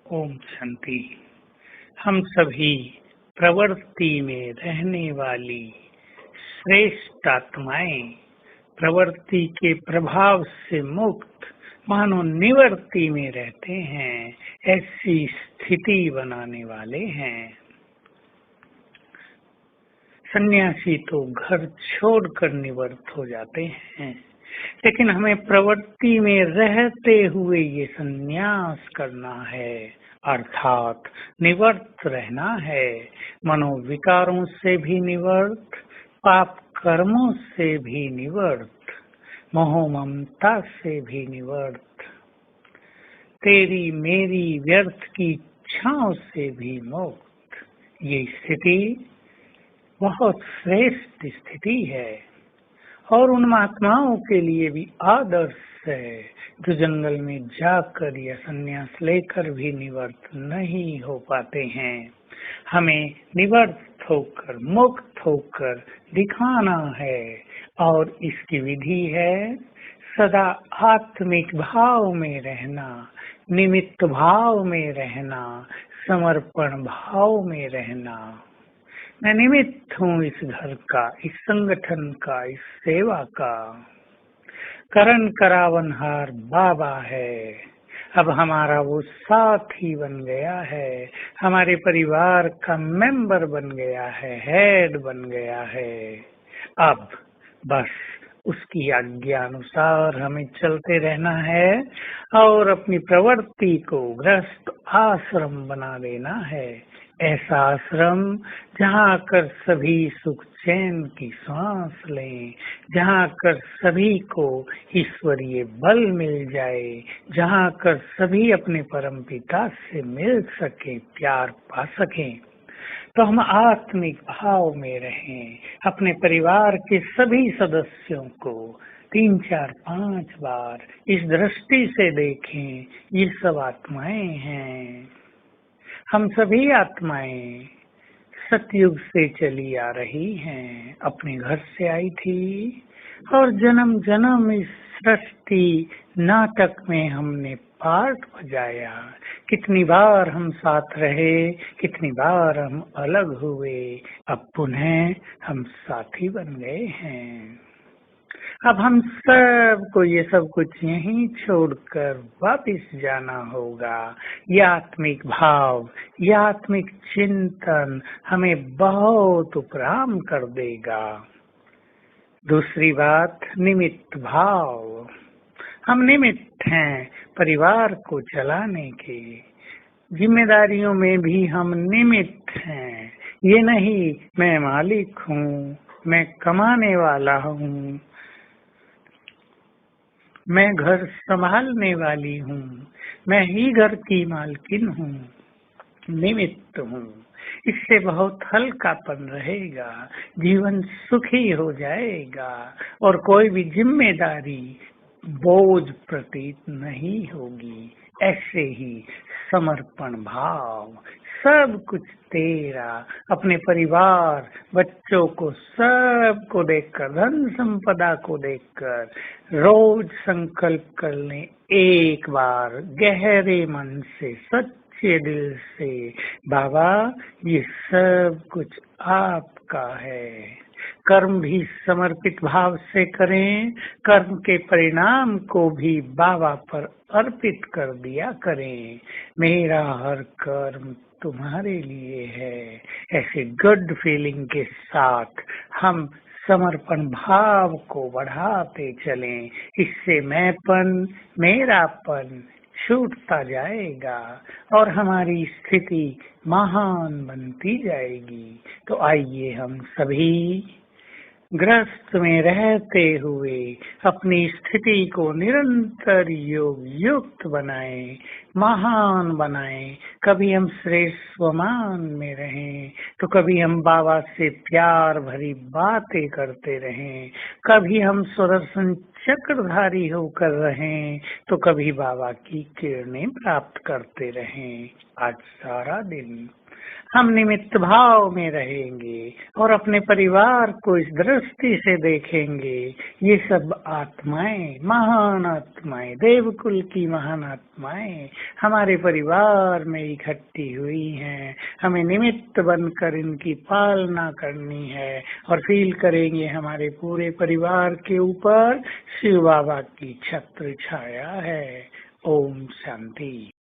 ओम शांति। हम सभी प्रवृत्ति में रहने वाली श्रेष्ठ आत्माएं, प्रवृत्ति के प्रभाव से मुक्त मानो निवृत्ति में रहते हैं, ऐसी स्थिति बनाने वाले हैं। सन्यासी तो घर छोड़कर निवृत्त हो जाते हैं, लेकिन हमें प्रवृत्ति में रहते हुए ये संन्यास करना है, अर्थात निवृत्त रहना है। मनोविकारों से भी निवृत्त, पाप कर्मों से भी निवृत्त, मोह ममता से भी निवृत्त, तेरी मेरी व्यर्थ की इच्छाओं से भी मुक्त। ये स्थिति बहुत श्रेष्ठ स्थिति है और उन महात्माओं के लिए भी आदर्श है जो जंगल में जाकर या संन्यास लेकर भी निवृत्त नहीं हो पाते हैं। हमें निवृत्त होकर, मुक्त होकर दिखाना है और इसकी विधि है सदा आत्मिक भाव में रहना, निमित्त भाव में रहना, समर्पण भाव में रहना। मैं निमित्त हूँ इस घर का, इस संगठन का, इस सेवा का। करण करावनहार बाबा है, अब हमारा वो साथी बन गया है, हमारे परिवार का मेंबर बन गया है, हेड बन गया है। अब बस उसकी आज्ञा अनुसार हमें चलते रहना है और अपनी प्रवृत्ति को गृहस्थ आश्रम बना देना है। ऐसा आश्रम जहाँ आकर सभी सुख चैन की सांस लें, जहाँ आकर सभी को ईश्वरीय बल मिल जाए, जहाँ आकर सभी अपने परम पिता से मिल सके, प्यार पा सकें। तो हम आत्मिक भाव में रहें, अपने परिवार के सभी सदस्यों को 3, 4, 5 बार इस दृष्टि से देखें, ये सब आत्माएं हैं। हम सभी आत्माएं सतयुग से चली आ रही हैं, अपने घर से आई थी और जन्म जन्म इस सृष्टि नाटक में हमने पार्ट बजाया। कितनी बार हम साथ रहे, कितनी बार हम अलग हुए, अब पुनः हम साथी बन गए हैं। अब हम सबको ये सब कुछ यहीं छोड़कर वापिस जाना होगा। ये आत्मिक भाव, ये आत्मिक चिंतन हमें बहुत उपराम कर देगा। दूसरी बात, निमित्त भाव। हम निमित्त हैं परिवार को चलाने के, जिम्मेदारियों में भी हम निमित्त हैं। ये नहीं मैं मालिक हूँ, मैं कमाने वाला हूँ, मैं घर संभालने वाली हूँ, मैं ही घर की मालकिन हूँ, निमित्त हूँ। इससे बहुत हल्कापन रहेगा, जीवन सुखी हो जाएगा और कोई भी जिम्मेदारी बोझ प्रतीत नहीं होगी। ऐसे ही समर्पण भाव, सब कुछ तेरा, अपने परिवार, बच्चों को, सबको देखकर, धन संपदा को देखकर रोज संकल्प कर लें एक बार गहरे मन से, सच्चे दिल से, बाबा ये सब कुछ आपका है। कर्म भी समर्पित भाव से करें, कर्म के परिणाम को भी बाबा पर अर्पित कर दिया करें। मेरा हर कर्म तुम्हारे लिए है। ऐसे गुड फीलिंग के साथ हम समर्पण भाव को बढ़ाते चलें। इससे मैंपन, मेरापन छूटता जाएगा और हमारी स्थिति महान बनती जाएगी। तो आइए हम सभी गृहस्थ में रहते हुए अपनी स्थिति को निरंतर योग युक्त बनाएं, महान बनाएं। कभी हम श्रेष्ठ स्वमान में रहें, तो कभी हम बाबा से प्यार भरी बातें करते रहें, कभी हम सुदर्शन चक्रधारी होकर रहें, तो कभी बाबा की किरणें प्राप्त करते रहें। आज सारा दिन हम निमित्त भाव में रहेंगे और अपने परिवार को इस दृष्टि से देखेंगे। ये सब आत्माएं, महान आत्माएं, देवकुल की महान आत्माएं हमारे परिवार में इकट्ठी हुई हैं। हमें निमित्त बनकर इनकी पालना करनी है और फील करेंगे हमारे पूरे परिवार के ऊपर शिव बाबा की छत्र छाया है। ओम शांति।